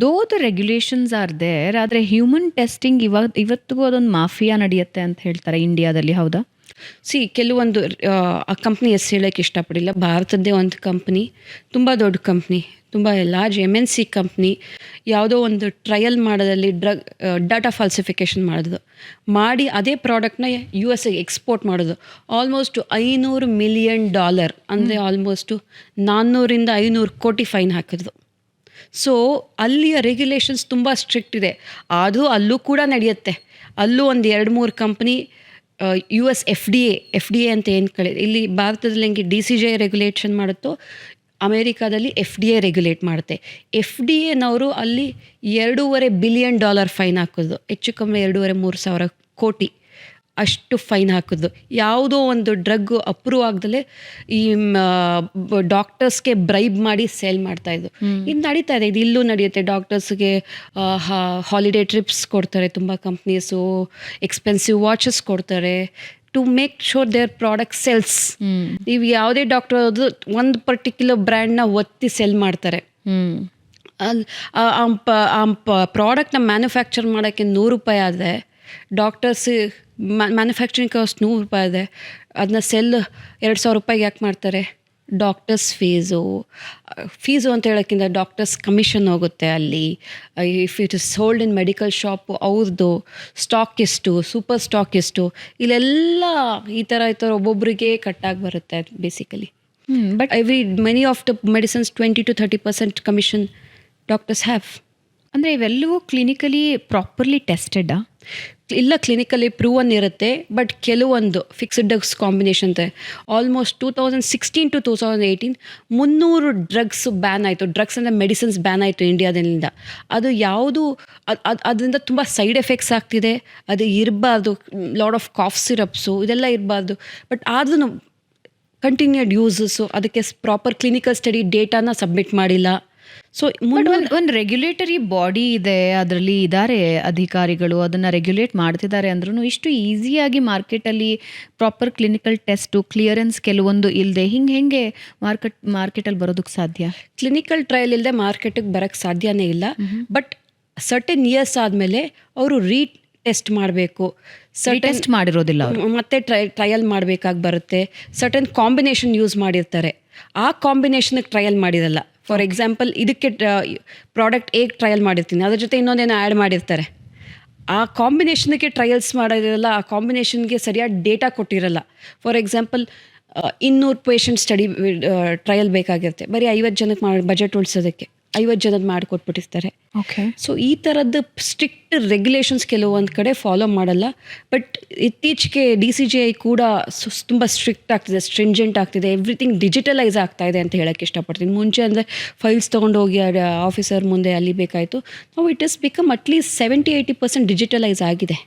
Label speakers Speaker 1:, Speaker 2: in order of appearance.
Speaker 1: ದೋ the regulations are there, ಆದರೆ human testing ಇವತ್ತಿಗೂ ಅದೊಂದು ಮಾಫಿಯಾ ನಡೆಯುತ್ತೆ ಅಂತ ಹೇಳ್ತಾರೆ ಇಂಡಿಯಾದಲ್ಲಿ, ಹೌದಾ?
Speaker 2: ಕೆಲವೊಂದು ಕಂಪ್ನಿ ಹೆಸರು ಹೇಳೋಕ್ಕೆ ಇಷ್ಟಪಡಿಲ್ಲ. ಭಾರತದ್ದೇ ಒಂದು ಕಂಪ್ನಿ, ತುಂಬ ದೊಡ್ಡ ಕಂಪ್ನಿ, ತುಂಬ ಲಾರ್ಜ್ MNC ಕಂಪ್ನಿ, ಯಾವುದೋ ಒಂದು ಟ್ರಯಲ್ ಮಾಡೋದಲ್ಲಿ ಡಾಟಾ ಫಾಲ್ಸಿಫಿಕೇಷನ್ ಮಾಡಿ ಅದೇ ಪ್ರಾಡಕ್ಟ್ನ USA ಎಕ್ಸ್ಪೋರ್ಟ್ ಮಾಡೋದು. ಆಲ್ಮೋಸ್ಟ್ $500 ಮಿಲಿಯನ್, ಅಂದರೆ ಆಲ್ಮೋಸ್ಟು 400-500 ಕೋಟಿ ಫೈನ್ ಹಾಕಿದ್ರು. ಸೊ ಅಲ್ಲಿಯ ರೆಗ್ಯುಲೇಷನ್ಸ್ ತುಂಬ ಸ್ಟ್ರಿಕ್ಟ್ ಇದೆ. ಅದು ಅಲ್ಲೂ ಕೂಡ ನಡೆಯುತ್ತೆ. ಅಲ್ಲೂ ಒಂದು 2-3 ಕಂಪ್ನಿ US FDA ಅಂತ ಏನು ಇಲ್ಲಿ ಭಾರತದಲ್ಲಿ ಹೆಂಗೆ DCJ ರೆಗ್ಯುಲೇಷನ್ ಮಾಡುತ್ತೋ, ಅಮೇರಿಕಾದಲ್ಲಿ FDA ರೆಗ್ಯುಲೇಟ್ ಮಾಡುತ್ತೆ. FDAನವರು ಅಲ್ಲಿ $2.5 ಬಿಲಿಯನ್ ಫೈನ್ ಹಾಕಿದ್ರು. ಹೆಚ್ಚು ಕಮ್ಮಿ 2,500-3 ಸಾವಿರ ಕೋಟಿ ಅಷ್ಟು ಫೈನ್ ಹಾಕಿದ್ರು. ಯಾವುದೋ ಒಂದು ಡ್ರಗ್ ಅಪ್ರೂವ್ ಆಗದಲ್ಲೇ ಈ ಡಾಕ್ಟರ್ಸ್ಗೆ ಬ್ರೈಬ್ ಮಾಡಿ ಸೇಲ್ ಮಾಡ್ತಾಯಿದ್ರು. ಇದು ನಡೀತಾ ಇದೆ, ಇದು ಇಲ್ಲೂ ನಡೆಯುತ್ತೆ. ಡಾಕ್ಟರ್ಸ್ಗೆ ಹಾಲಿಡೇ ಟ್ರಿಪ್ಸ್ ಕೊಡ್ತಾರೆ ತುಂಬ ಕಂಪ್ನೀಸು, ಎಕ್ಸ್ಪೆನ್ಸಿವ್ ವಾಚಸ್ ಕೊಡ್ತಾರೆ to make sure their product sales. ನೀವು ಯಾವುದೇ ಡಾಕ್ಟರ್ ಅದು ಒಂದು ಪರ್ಟಿಕ್ಯುಲರ್ ಬ್ರ್ಯಾಂಡ್ನ ಒತ್ತಿ ಸೆಲ್ ಮಾಡ್ತಾರೆ. ಪ್ರಾಡಕ್ಟ್ನ ಮ್ಯಾನುಫ್ಯಾಕ್ಚರ್ ಮಾಡೋಕ್ಕೆ $100 ಆದರೆ ಡಾಕ್ಟರ್ಸ್ ಮ್ಯಾನುಫ್ಯಾಕ್ಚರಿಂಗ್ ಕಾಸ್ಟ್ $100 ಇದೆ. ಅದನ್ನ ಸೆಲ್ $2,000 ಯಾಕೆ ಮಾಡ್ತಾರೆ? ಡಾಕ್ಟರ್ಸ್ ಫೀಸು ಅಂತ ಹೇಳೋಕ್ಕಿಂತ ಡಾಕ್ಟರ್ಸ್ ಕಮಿಷನ್ ಹೋಗುತ್ತೆ ಅಲ್ಲಿ. If it is sold in medical shop ಅವ್ರದ್ದು ಸ್ಟಾಕ್ ಎಷ್ಟು, ಸೂಪರ್ ಸ್ಟಾಕ್ ಎಷ್ಟು, ಇಲ್ಲೆಲ್ಲ ಈ ಥರ ಒಬ್ಬೊಬ್ಬರಿಗೆ ಕಟ್ಟಾಗಿ ಬರುತ್ತೆ basically. But many of the medicines 20-30% commission doctors have.
Speaker 1: ಅಂದರೆ ಇವೆಲ್ಲವೂ ಕ್ಲಿನಿಕಲಿ ಪ್ರಾಪರ್ಲಿ ಟೆಸ್ಟೆಡಾ?
Speaker 2: ಇಲ್ಲ, ಕ್ಲಿನಿಕಲಿ ಪ್ರೂವನ್ ಇರುತ್ತೆ. ಬಟ್ ಕೆಲವೊಂದು ಫಿಕ್ಸ್ಡ್ ಡ್ರಗ್ಸ್ ಕಾಂಬಿನೇಷನ್ ಇದೆ. ಆಲ್ಮೋಸ್ಟ್ 2016 to 2018 300 ಡ್ರಗ್ಸ್ ಬ್ಯಾನ್ ಆಯಿತು. ಡ್ರಗ್ಸ್ ಅಂದರೆ ಮೆಡಿಸಿನ್ಸ್ ಬ್ಯಾನ್ ಆಯಿತು ಇಂಡಿಯಾದಿಂದ. ಅದು ಯಾವುದು ಅದರಿಂದ ತುಂಬ ಸೈಡ್ ಎಫೆಕ್ಟ್ಸ್ ಆಗ್ತಿದೆ. ಅದು ಇರಬಾರ್ದು. ಲಾಟ್ ಆಫ್ ಕಾಫ್ ಸಿರಪ್ಸು ಇದೆಲ್ಲ ಇರಬಾರ್ದು. ಬಟ್ ಆದ್ರೂ ಕಂಟಿನ್ಯೂಡ್ ಯೂಸಸ್ಸು, ಅದಕ್ಕೆ ಪ್ರಾಪರ್ ಕ್ಲಿನಿಕಲ್ ಸ್ಟಡಿ ಡೇಟಾನ ಸಬ್ಮಿಟ್ ಮಾಡಿಲ್ಲ. ಸೊ
Speaker 1: ಒಂದು ರೆಗ್ಯುಲೇಟರಿ ಬಾಡಿ ಇದೆ, ಅದರಲ್ಲಿ ಇದ್ದಾರೆ ಅಧಿಕಾರಿಗಳು, ಅದನ್ನು ರೆಗ್ಯುಲೇಟ್ ಮಾಡ್ತಿದ್ದಾರೆ ಅಂದ್ರೂ ಇಷ್ಟು ಈಸಿಯಾಗಿ ಮಾರ್ಕೆಟಲ್ಲಿ ಪ್ರಾಪರ್ ಕ್ಲಿನಿಕಲ್ ಟೆಸ್ಟು ಕ್ಲಿಯರೆನ್ಸ್ ಕೆಲವೊಂದು ಇಲ್ಲದೆ ಹೆಂಗೆ ಮಾರ್ಕೆಟಲ್ಲಿ ಬರೋದಕ್ಕೆ ಸಾಧ್ಯ?
Speaker 2: ಕ್ಲಿನಿಕಲ್ ಟ್ರಯಲ್ ಇಲ್ಲದೆ ಮಾರ್ಕೆಟಿಗೆ ಬರೋಕ್ಕೆ ಸಾಧ್ಯನೇ ಇಲ್ಲ. ಬಟ್ ಸರ್ಟೆನ್ ಇಯರ್ಸ್ ಆದಮೇಲೆ ಅವರು ಟೆಸ್ಟ್ ಮಾಡಬೇಕು.
Speaker 1: ಟೆಸ್ಟ್ ಮಾಡಿರೋದಿಲ್ಲ ಅವರು,
Speaker 2: ಮತ್ತೆ ಟ್ರಯಲ್ ಮಾಡಬೇಕಾಗಿ ಬರುತ್ತೆ. ಸರ್ಟೆನ್ ಕಾಂಬಿನೇಷನ್ ಯೂಸ್ ಮಾಡಿರ್ತಾರೆ, ಆ ಕಾಂಬಿನೇಷನ್ಗೆ ಟ್ರಯಲ್ ಮಾಡಿರಲ್ಲ. ಫಾರ್ ಎಕ್ಸಾಂಪಲ್, ಇದಕ್ಕೆ ಪ್ರಾಡಕ್ಟ್ ಹೇಗೆ ಟ್ರಯಲ್ ಮಾಡಿರ್ತೀನಿ, ಅದ್ರ ಜೊತೆ ಇನ್ನೊಂದೇನೋ ಆ್ಯಡ್ ಮಾಡಿರ್ತಾರೆ. ಆ ಕಾಂಬಿನೇಷನ್ಗೆ ಟ್ರಯಲ್ಸ್ ಮಾಡೋದಿರಲ್ಲ, ಆ ಕಾಂಬಿನೇಷನ್ಗೆ ಸರಿಯಾದ ಡೇಟಾ ಕೊಟ್ಟಿರಲ್ಲ. For example 200 patient study trial ಬೇಕಾಗಿರುತ್ತೆ, ಬರೀ 50 ಜನಕ್ಕೆ ಬಜೆಟ್ ಉಳಿಸೋದಕ್ಕೆ 50 ಜನದ ಮಾಡಿಕೊಟ್ಬಿಟ್ಟಿರ್ತಾರೆ.
Speaker 1: ಓಕೆ.
Speaker 2: ಸೊ ಈ ಥರದ್ದು ಸ್ಟ್ರಿಕ್ಟ್ ರೆಗ್ಯುಲೇಷನ್ಸ್ ಕೆಲವೊಂದು ಕಡೆ ಫಾಲೋ ಮಾಡಲ್ಲ. ಬಟ್ ಇತ್ತೀಚೆಗೆ DCGI ಕೂಡ ತುಂಬ ಸ್ಟ್ರಿಕ್ಟ್ ಆಗ್ತಿದೆ, ಸ್ಟ್ರಿಂಜೆಂಟ್ ಆಗ್ತಿದೆ. ಎವ್ರಿಥಿಂಗ್ ಡಿಜಿಟಲೈಸ್ ಆಗ್ತಾ ಇದೆ ಅಂತ ಹೇಳೋಕ್ಕೆ ಇಷ್ಟಪಡ್ತೀನಿ. ಮುಂಚೆ ಅಂದರೆ ಫೈಲ್ಸ್ ತೊಗೊಂಡೋಗಿ ಆಫೀಸರ್ ಮುಂದೆ ಅಲ್ಲಿ ಬೇಕಾಯಿತು. ನಾವು it is become at least 70-80% digitalise ಆಗಿದೆ.